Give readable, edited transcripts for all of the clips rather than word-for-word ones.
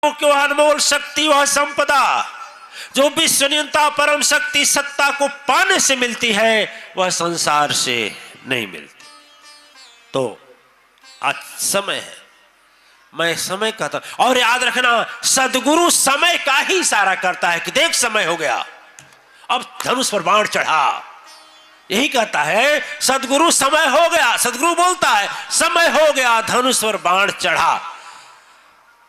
कि वह अनमोल शक्ति, वह संपदा जो विश्वनियंता परम शक्ति सत्ता को पाने से मिलती है, वह संसार से नहीं मिलती। तो आज समय है, मैं समय कहता, और याद रखना सदगुरु समय का ही इशारा करता है कि देख समय हो गया, अब धनुष पर बाण चढ़ा। यही कहता है सदगुरु, समय हो गया। सदगुरु बोलता है समय हो गया, धनुष पर बाण चढ़ा।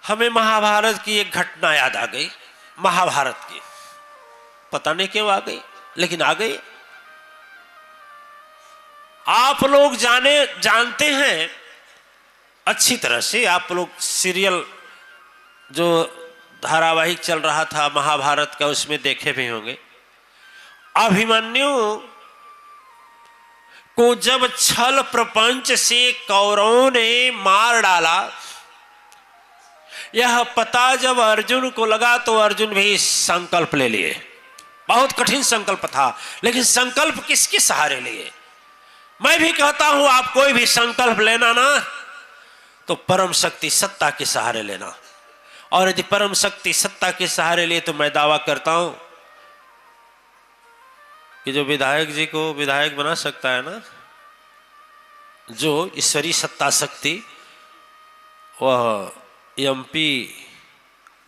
हमें महाभारत की एक घटना याद आ गई। महाभारत की पता नहीं क्यों आ गई, लेकिन आ गई। आप लोग जानते हैं अच्छी तरह से, आप लोग सीरियल जो धारावाहिक चल रहा था महाभारत का, उसमें देखे भी होंगे। अभिमन्यु को जब छल प्रपंच से कौरवों ने मार डाला, यह पता जब अर्जुन को लगा तो अर्जुन भी संकल्प ले लिए। बहुत कठिन संकल्प था, लेकिन संकल्प किसके सहारे लिए? मैं भी कहता हूं आप कोई भी संकल्प लेना ना, तो परम शक्ति सत्ता के सहारे लेना। और यदि परम शक्ति सत्ता के सहारे लिए, तो मैं दावा करता हूं कि जो विधायक जी को विधायक बना सकता है ना, जो ईश्वरीय सत्ता शक्ति, वह एमपी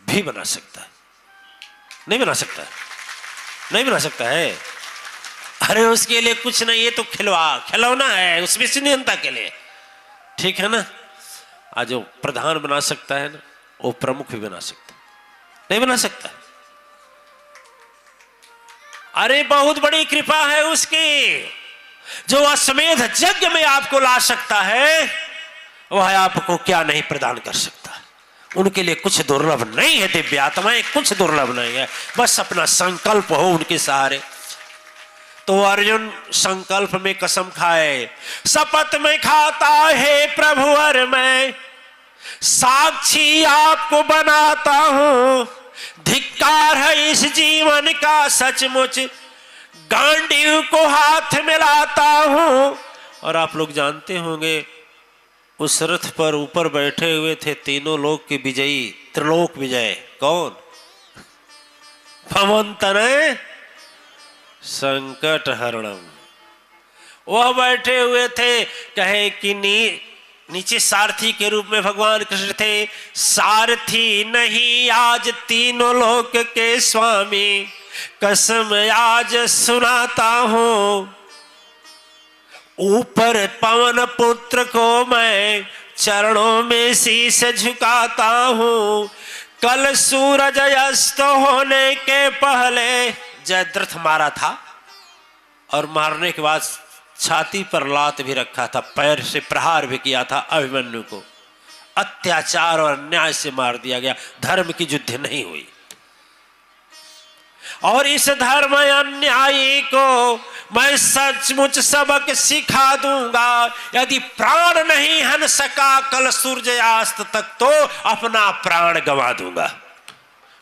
भी बना सकता है। नहीं बना सकता है, नहीं बना सकता है। अरे उसके लिए कुछ नहीं, ये तो खिलौना है, उसमें से नियंता के लिए, ठीक है ना। आज जो प्रधान बना सकता है ना, वो प्रमुख भी बना सकता है, नहीं बना सकता है। अरे बहुत बड़ी कृपा है उसकी, जो अश्वमेध यज्ञ में आपको ला सकता है, वह आपको क्या नहीं प्रदान कर सकता। उनके लिए कुछ दुर्लभ नहीं है, दिव्य आत्माएं कुछ दुर्लभ नहीं है, बस अपना संकल्प हो उनके सहारे। तो अर्जुन संकल्प में कसम खाए, शपथ में खाता है प्रभु और मैं साक्षी आपको बनाता हूं, धिक्कार है इस जीवन का सचमुच, गांडीव को हाथ मिलाता हूं। और आप लोग जानते होंगे उस रथ पर ऊपर बैठे हुए थे तीनों लोक के विजयी, त्रिलोक विजय। कौन? भवंतनय संकट हरणम। वह बैठे हुए थे, कहे कि नीचे सारथी के रूप में भगवान कृष्ण थे। सारथी नहीं आज तीनों लोक के स्वामी, कसम आज सुनाता हूं, ऊपर पवन पुत्र को मैं चरणों में शीश झुकाता हूं। कल सूरज अस्त होने के पहले जयद्रथ मारा था, और मारने के बाद छाती पर लात भी रखा था, पैर से प्रहार भी किया था अभिमन्यु को। अत्याचार और अन्याय से मार दिया गया, धर्म की युद्ध नहीं हुई। और इस धर्म अन्यायी को मैं सचमुच सबक सिखा दूंगा। यदि प्राण नहीं हन सका कल सूर्यास्त तक, तो अपना प्राण गंवा दूंगा।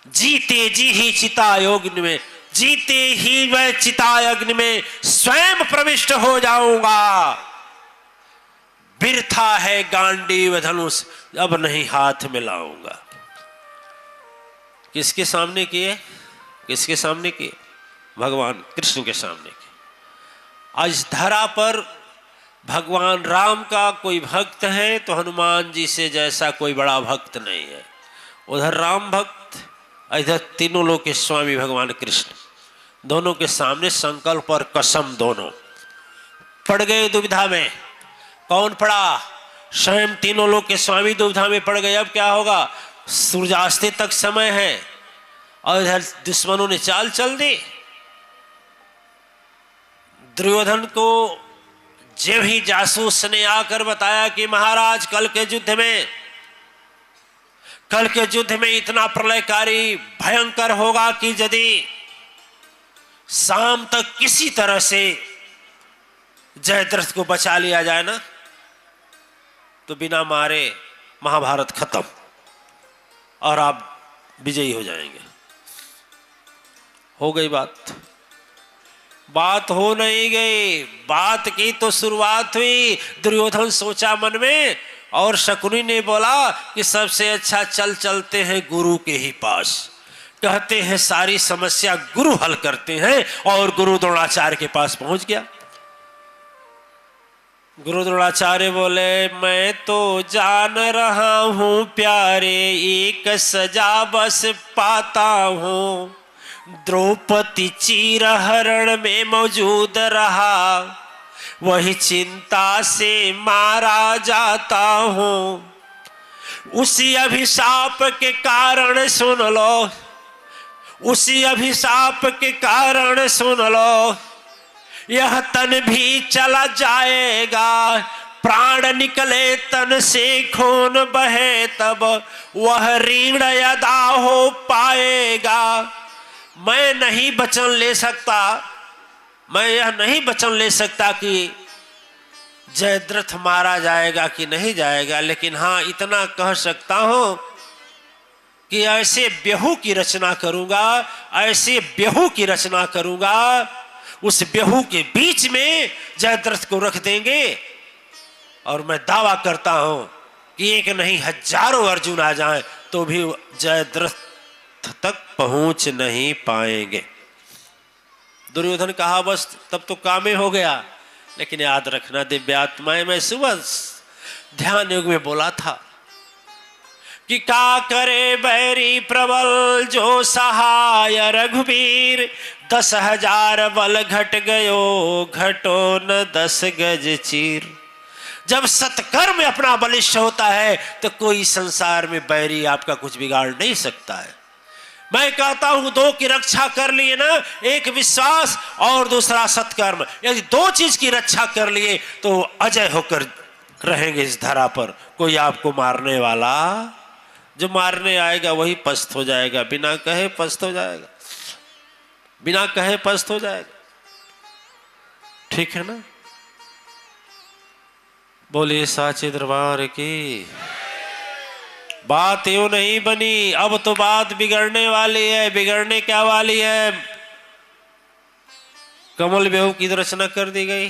जीते जी ही चितायग्नि में, जीते ही मैं चितायग्नि में स्वयं प्रविष्ट हो जाऊंगा। बिरथा है गांडीव धनुष, अब नहीं हाथ मिलाऊंगा। किसके सामने किए? किसके सामने किए? भगवान कृष्ण के सामने किए। आज धरा पर भगवान राम का कोई भक्त है तो हनुमान जी से जैसा कोई बड़ा भक्त नहीं है। उधर राम भक्त, इधर तीनों लोग के स्वामी भगवान कृष्ण, दोनों के सामने संकल्प और कसम दोनों पड़ गए दुविधा में। कौन पड़ा? स्वयं तीनों लोग के स्वामी दुविधा में पड़ गए। अब क्या होगा? सूर्यास्ते तक समय है और इधर दुश्मनों ने चाल चल दी। दुर्योधन को जब ही जासूस ने आकर बताया कि महाराज कल के युद्ध में इतना प्रलयकारी भयंकर होगा कि यदि शाम तक किसी तरह से जयद्रथ को बचा लिया जाए ना, तो बिना मारे महाभारत खत्म और आप विजयी हो जाएंगे। हो गई बात हो नहीं गई। बात की तो शुरुआत हुई। दुर्योधन सोचा मन में, और शकुनी ने बोला कि सबसे अच्छा चल चलते हैं गुरु के ही पास। कहते हैं सारी समस्या गुरु हल करते हैं, और गुरु द्रोणाचार्य के पास पहुंच गया। गुरु द्रोणाचार्य बोले, मैं तो जान रहा हूं प्यारे, एक सजा बस पाता हूं। द्रौपदी चीरहरण में मौजूद रहा, वही चिंता से मारा जाता हूं। उसी अभिशाप के कारण सुन लो, उसी अभिशाप के कारण सुन लो, यह तन भी चला जाएगा। प्राण निकले तन से खून बहे तब वह ऋण अदा हो पाएगा। मैं नहीं वचन ले सकता, मैं यह नहीं वचन ले सकता कि जयद्रथ मारा जाएगा कि नहीं जाएगा, लेकिन हाँ इतना कह सकता हूं कि ऐसे ब्यहू की रचना करूंगा, ऐसे ब्यहू की रचना करूंगा, उस ब्यहू के बीच में जयद्रथ को रख देंगे, और मैं दावा करता हूं कि एक नहीं हजारों अर्जुन आ जाएं तो भी जयद्रथ तक पहुंच नहीं पाएंगे। दुर्योधन कहा बस तब तो कामे हो गया। लेकिन याद रखना दिव्यात्माएं, मैं सुबह ध्यान योग में बोला था कि का करे बैरी प्रबल जो सहाय रघुवीर। 10,000 बल घट गयो घटो न 10 गज चीर। जब सत्कर्म अपना बलिष्ठ होता है तो कोई संसार में बैरी आपका कुछ बिगाड़ नहीं सकता है। मैं कहता हूं दो की रक्षा कर लिए ना, एक विश्वास और दूसरा सत्कर्म, यदि दो चीज की रक्षा कर लिए तो अजय होकर रहेंगे इस धरा पर। कोई आपको मारने वाला, जो मारने आएगा वही पस्त हो जाएगा, बिना कहे पस्त हो जाएगा, बिना कहे पस्त हो जाएगा। ठीक है ना? बोलिए साचे दरबार की। बात यूं नहीं बनी, अब तो बात बिगड़ने वाली है। बिगड़ने क्या वाली है? कमल बेहू की रचना कर दी गई,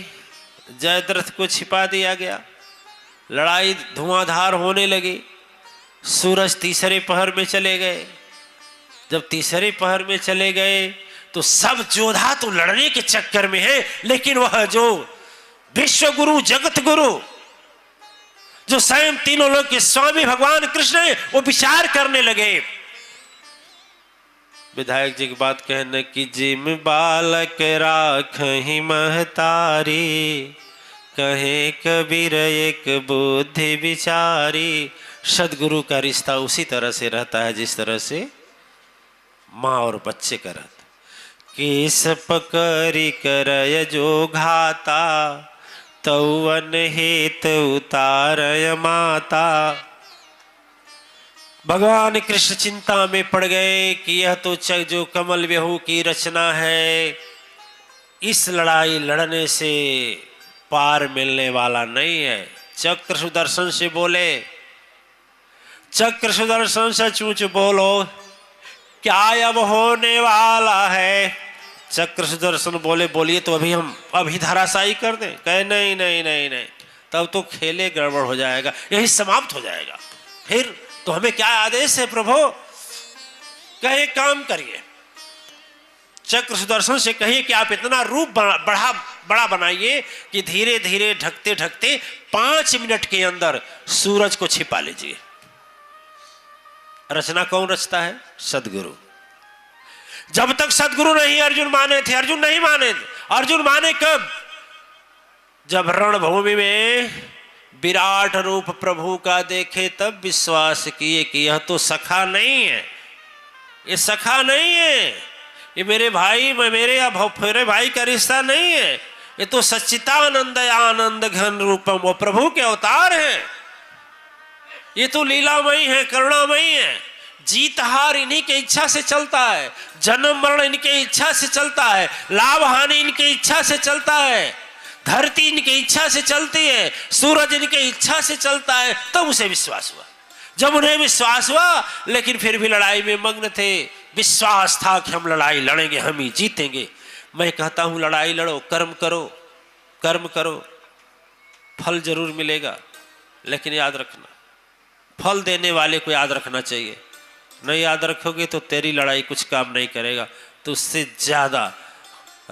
जयद्रथ को छिपा दिया गया, लड़ाई धुआंधार होने लगी। सूरज तीसरे पहर में चले गए। जब तीसरे पहर में चले गए तो सब योद्धा तो लड़ने के चक्कर में है, लेकिन वह जो विश्व गुरु, जगत गुरु, जो स्वयं तीनों लोग के स्वामी भगवान कृष्ण है, वो विचार करने लगे। विधायक जी की बात कहने की, जिम बालक राख ही महतारी, कहे कबीर एक बुद्धि विचारी। सदगुरु का रिश्ता उसी तरह से रहता है जिस तरह से माँ और बच्चे का रहता। केस पकड़ी करय जो घाता, तौवन हेत उतारय माता। भगवान कृष्ण चिंता में पड़ गए कि यह तो जो कमल व्यहू की रचना है, इस लड़ाई लड़ने से पार मिलने वाला नहीं है। चक्र सुदर्शन से बोले, चक्र सुदर्शन से चूच बोलो, क्या अब होने वाला है? चक्र सुदर्शन बोले, बोलिए तो अभी धराशायी कर दें। कहे नहीं नहीं नहीं नहीं, तब तो खेले गड़बड़ हो जाएगा, यही समाप्त हो जाएगा। फिर तो हमें क्या आदेश है प्रभु? कहे काम करिए, चक्र सुदर्शन से कहिए कि आप इतना रूप बड़ा बनाइए कि धीरे धीरे ढकते ढकते 5 मिनट के अंदर सूरज को छिपा लीजिए। रचना कौन रचता है? सदगुरु। जब तक सदगुरु नहीं अर्जुन माने थे, अर्जुन नहीं माने थे। अर्जुन माने कब? जब रणभूमि में विराट रूप प्रभु का देखे तब विश्वास किए कि यह तो सखा नहीं है, ये सखा नहीं है, ये मेरे भाई मेरे भाई का रिश्ता नहीं है, ये तो सच्चिदानंद आनंद घन रूपम, वो प्रभु के अवतार हैं, ये तो लीलामयी है, करुणामयी है। जीत हार इन्हीं के इच्छा से चलता है, जन्म मरण इनके इच्छा से चलता है, लाभ हानि इनके इच्छा से चलता है, धरती इनके इच्छा से चलती है, सूरज इनके इच्छा से चलता है। तब उसे विश्वास हुआ। जब उन्हें विश्वास हुआ, लेकिन फिर भी लड़ाई में मग्न थे। विश्वास था कि हम लड़ाई लड़ेंगे, हम ही जीतेंगे। मैं कहता हूं लड़ाई लड़ो, कर्म करो, कर्म करो, फल जरूर मिलेगा। लेकिन याद रखना, फल देने वाले को याद रखना चाहिए। नहीं याद रखोगे तो तेरी लड़ाई कुछ काम नहीं करेगा। तो उससे ज़्यादा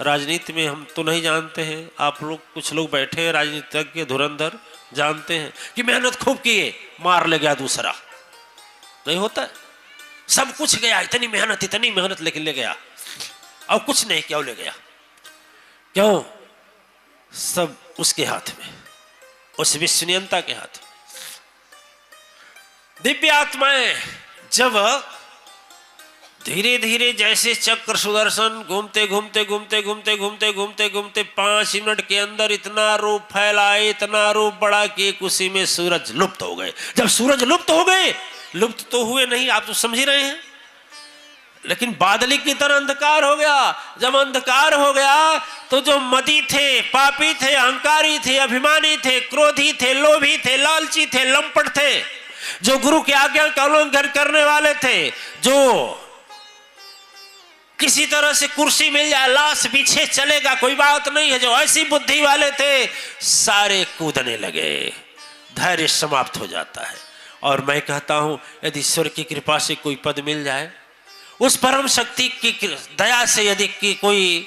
राजनीति में हम तो नहीं जानते हैं, आप लोग कुछ लोग बैठे हैं राजनीतिज्ञ धुरंधर, जानते हैं कि मेहनत खूब किए, मार ले गया दूसरा। नहीं होता, सब कुछ गया, इतनी मेहनत लेकिन ले गया, और कुछ नहीं क्यों ले गया? क्यों? सब उसके हाथ में, उस विश्वनियंता के हाथ में। दिव्य आत्माएं जब धीरे धीरे जैसे चक्र सुदर्शन घूमते घूमते घूमते घूमते घूमते घूमते घूमते 5 मिनट के अंदर इतना रूप फैलाए, इतना रूप बढ़ा कि उसी में सूरज लुप्त हो गए। जब सूरज लुप्त हो गए, लुप्त तो हुए नहीं, आप तो समझ ही रहे हैं, लेकिन बादली की तरह अंधकार हो गया। जब अंधकार हो गया तो जो मदी थे, पापी थे, अहंकारी थे, अभिमानी थे, क्रोधी थे, लोभी थे, लालची थे, लंपट थे, जो गुरु की आज्ञा का उल्लंघन करने वाले थे, जो किसी तरह से कुर्सी मिल जाए लाश पीछे चलेगा कोई बात नहीं है, जो ऐसी बुद्धि वाले थे, सारे कूदने लगे, धैर्य समाप्त हो जाता है। और मैं कहता हूं यदि ईश्वर की कृपा से कोई पद मिल जाए, उस परम शक्ति की दया से यदि की कोई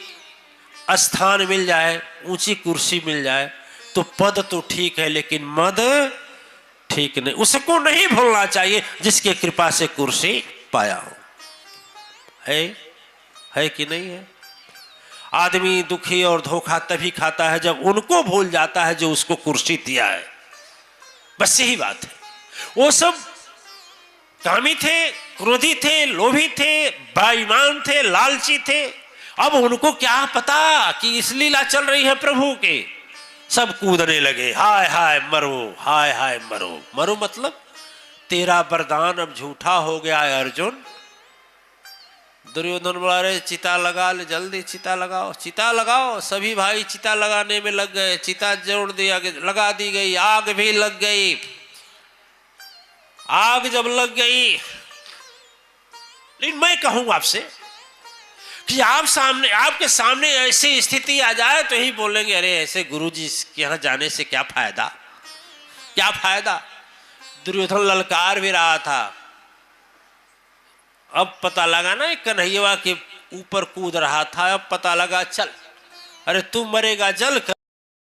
स्थान मिल जाए, ऊंची कुर्सी मिल जाए, तो पद तो ठीक है लेकिन मद ठीक नहीं। उसको नहीं भूलना चाहिए जिसके कृपा से कुर्सी पाया हो। है कि नहीं है? आदमी दुखी और धोखा तभी खाता है जब उनको भूल जाता है जो उसको कुर्सी दिया है। बस यही बात है। वो सब कामी थे, क्रोधी थे, लोभी थे, बेईमान थे, लालची थे। अब उनको क्या पता कि इस लीला चल रही है प्रभु के। सब कूदने लगे, हाय हाय मरो, हाय हाय मरो। मरो मतलब तेरा वरदान अब झूठा हो गया है अर्जुन। दुर्योधन बोला, रे चिता लगा ले, जल्दी चिता लगाओ, चिता लगाओ। सभी भाई चिता लगाने में लग गए, चिता जोड़ दिया, लगा दी गई, आग भी लग गई। आग जब लग गई, लेकिन मैं कहूं आपसे कि आपके सामने ऐसी स्थिति आ जाए तो ही बोलेंगे, अरे ऐसे गुरुजी के यहां जाने से क्या फायदा, क्या फायदा। दुर्योधन ललकार भी रहा था। अब पता लगा ना, कन्हैया के ऊपर कूद रहा था, अब पता लगा चल, अरे तू मरेगा जल कर,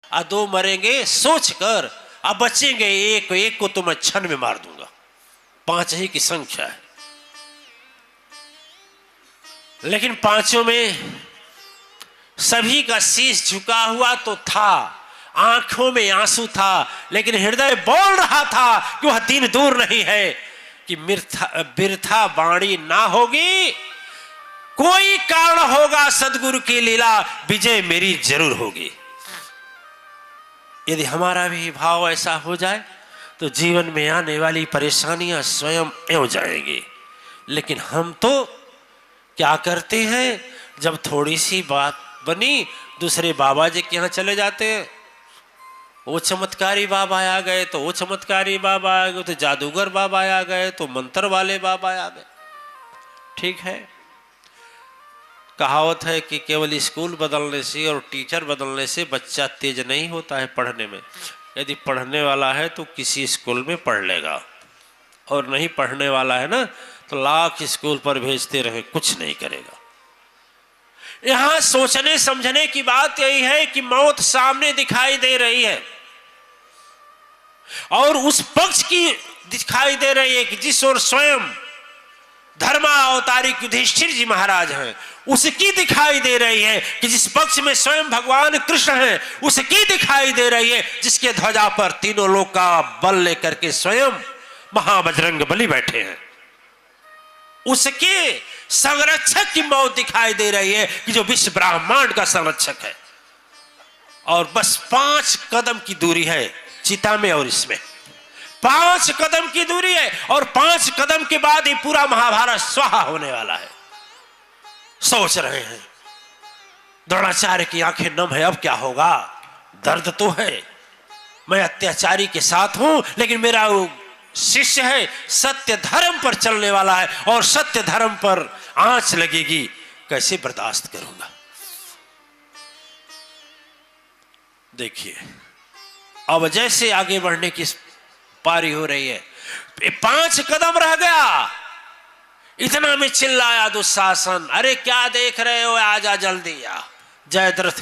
आ 2 मरेंगे सोच कर, अब बचेंगे एक को तो मैं क्षण में मार दूंगा। 5 ही की संख्या है, लेकिन 5 में सभी का शीश झुका हुआ तो था, आंखों में आंसू था, लेकिन हृदय बोल रहा था कि वह दिन दूर नहीं है कि बिरथा वाणी ना होगी, कोई कारण होगा सदगुरु की लीला, विजय मेरी जरूर होगी। यदि हमारा भी भाव ऐसा हो जाए तो जीवन में आने वाली परेशानियां स्वयं एव जाएंगी। लेकिन हम तो क्या करते हैं, जब थोड़ी सी बात बनी दूसरे बाबा जी के यहां चले जाते हैं। वो चमत्कारी बाबा आ गए तो वो चमत्कारी बाबा आ गए, तो जादूगर बाबा आ गए, तो मंत्र वाले बाबा आ गए। ठीक है, कहावत है कि केवल स्कूल बदलने से और टीचर बदलने से बच्चा तेज नहीं होता है पढ़ने में। यदि पढ़ने वाला है तो किसी स्कूल में पढ़ लेगा, और नहीं पढ़ने वाला है ना तो लाख स्कूल पर भेजते रहे, कुछ नहीं करेगा। यहां सोचने समझने की बात यही है कि मौत सामने दिखाई दे रही है, और उस पक्ष की दिखाई दे रही है कि जिस ओर स्वयं धर्मा अवतारिक युधिष्ठिर जी महाराज हैं, उसकी दिखाई दे रही है कि जिस पक्ष में स्वयं भगवान कृष्ण हैं, उसकी दिखाई दे रही है जिसके ध्वजा पर तीनों लोग का बल लेकर के स्वयं महाबजरंग बली बैठे हैं। उसके संरक्षक की मौत दिखाई दे रही है कि जो विश्व ब्रह्मांड का संरक्षक है। और बस 5 कदम की दूरी है चिता में और इसमें, 5 कदम की दूरी है, और 5 कदम के बाद ही पूरा महाभारत स्वाहा होने वाला है। सोच रहे हैं, द्रोणाचार्य की आंखें नम है, अब क्या होगा। दर्द तो है, मैं अत्याचारी के साथ हूं, लेकिन मेरा शिष्य है, सत्य धर्म पर चलने वाला है, और सत्य धर्म पर आंच लगेगी, कैसे बर्दाश्त करूंगा। देखिए, अब जैसे आगे बढ़ने की पारी हो रही है, 5 कदम रह गया, इतना में चिल्लाया दुशासन, अरे क्या देख रहे हो, आजा जल्दी आ। जयद्रथ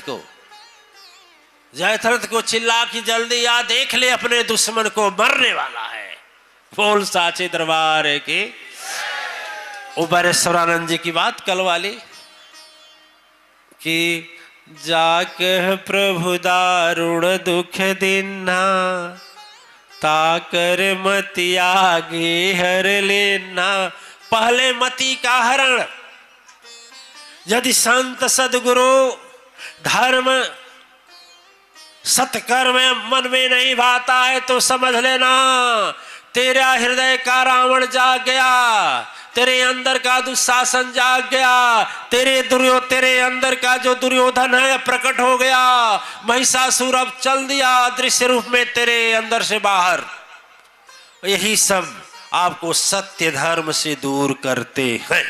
को चिल्ला कि जल्दी आ, देख ले अपने दुश्मन को, मरने वाला है। बोल साचे दरबार की। उबरेश्वरानंद जी की बात कल वाली कि जाके प्रभु दारुण दुख दिन्ना, ताकर मति आगे हर लेना। पहले मति का हरण, यदि संत सदगुरु धर्म सत्कर्म मन में नहीं भाता है तो समझ लेना तेरा हृदय का रावण जाग गया, तेरे अंदर का दुशासन जाग गया, तेरे अंदर का जो दुर्योधन है प्रकट हो गया, महिषासुर अब चल दिया दृश्य रूप में तेरे अंदर से बाहर। यही सब आपको सत्य धर्म से दूर करते हैं।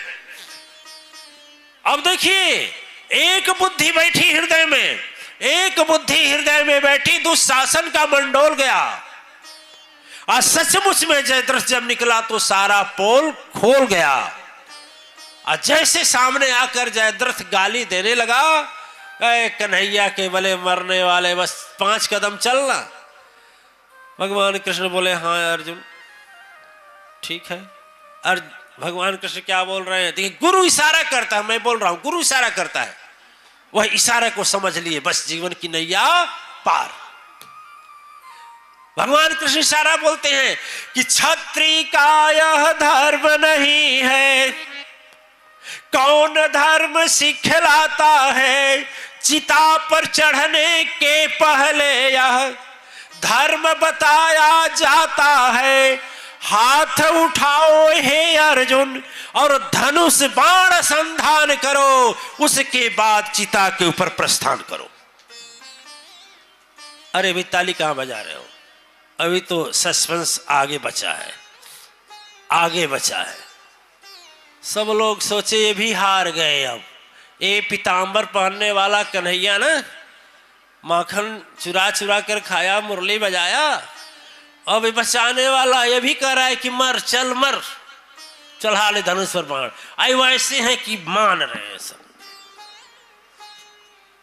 अब देखिए, एक बुद्धि बैठी हृदय में, एक बुद्धि हृदय में बैठी, दुशासन का मंडोल गया। और सचमुच में जयद्रथ जब निकला तो सारा पोल खोल गया। और जैसे सामने आकर जयद्रथ गाली देने लगा, कन्हैया के भले मरने वाले, बस 5 कदम चलना। भगवान कृष्ण बोले, हाँ अर्जुन ठीक है। और भगवान कृष्ण क्या बोल रहे हैं, देखिए गुरु इशारा करता है, मैं बोल रहा हूं गुरु इशारा करता है, वह इशारे को समझ लिए, बस जीवन की नैया पार। भगवान कृष्ण इशारा बोलते हैं कि क्षत्रिय का यह धर्म नहीं है, कौन धर्म सिखलाता है, चिता पर चढ़ने के पहले यह धर्म बताया जाता है। हाथ उठाओ हे अर्जुन और धनुष बाण संधान करो, उसके बाद चिता के ऊपर प्रस्थान करो। अरे अभी ताली कहां बजा रहे हो, अभी तो सस्पेंस आगे बचा है, आगे बचा है। सब लोग सोचे ये भी हार गए। अब ये पीतांबर पहनने वाला कन्हैया ना, माखन चुरा चुरा कर खाया, मुरली बजाया, अब ये बचाने वाला ये भी कह रहा है कि मर, चल मर, चढ़ा ले धनुष पर बाण। आई वैसे हैं कि मान रहे हैं सब।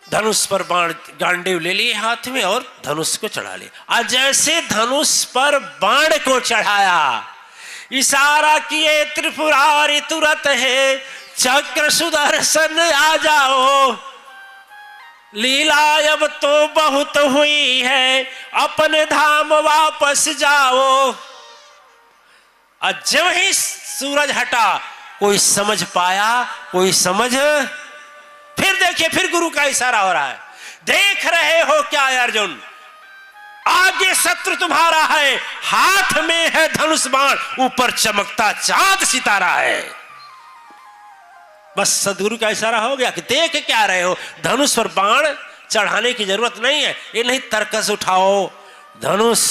धनुष पर बाण, गांडीव ले लिए हाथ में और धनुष को चढ़ा लिए। आज जैसे धनुष पर बाण को चढ़ाया, इशारा किए त्रिपुरारी तुरंत है, चक्र सुदर्शन आ जाओ, लीला अब तो बहुत हुई है, अपने धाम वापस जाओ। और जब ही सूरज हटा, कोई समझ पाया, कोई समझ, फिर देखिए फिर गुरु का इशारा हो रहा है, देख रहे हो क्या अर्जुन, आगे शत्रु तुम्हारा है, हाथ में है धनुष बाण, ऊपर चमकता चांद सितारा है। बस सदगुरु का इशारा हो गया कि देख क्या रहे हो, धनुष पर बाण चढ़ाने की जरूरत नहीं है। ये नहीं तरकस उठाओ, धनुष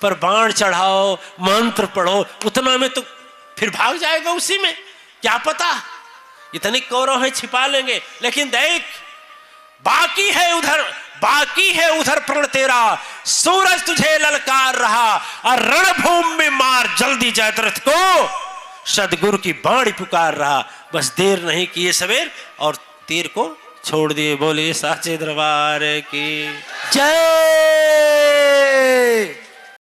पर बाण चढ़ाओ, मंत्र पढ़ो, उतना में तो फिर भाग जाएगा उसी में, क्या पता इतने कौरव है छिपा लेंगे। लेकिन देख बाकी है उधर प्रण तेरा, सूरज तुझे ललकार रहा, और रणभूमि में मार जल्दी जयद्रथ को, सदगुरु की बाणी पुकार रहा। बस देर नहीं किए सवेर और तीर को छोड़ दिए। बोले साचे दरबार की जय।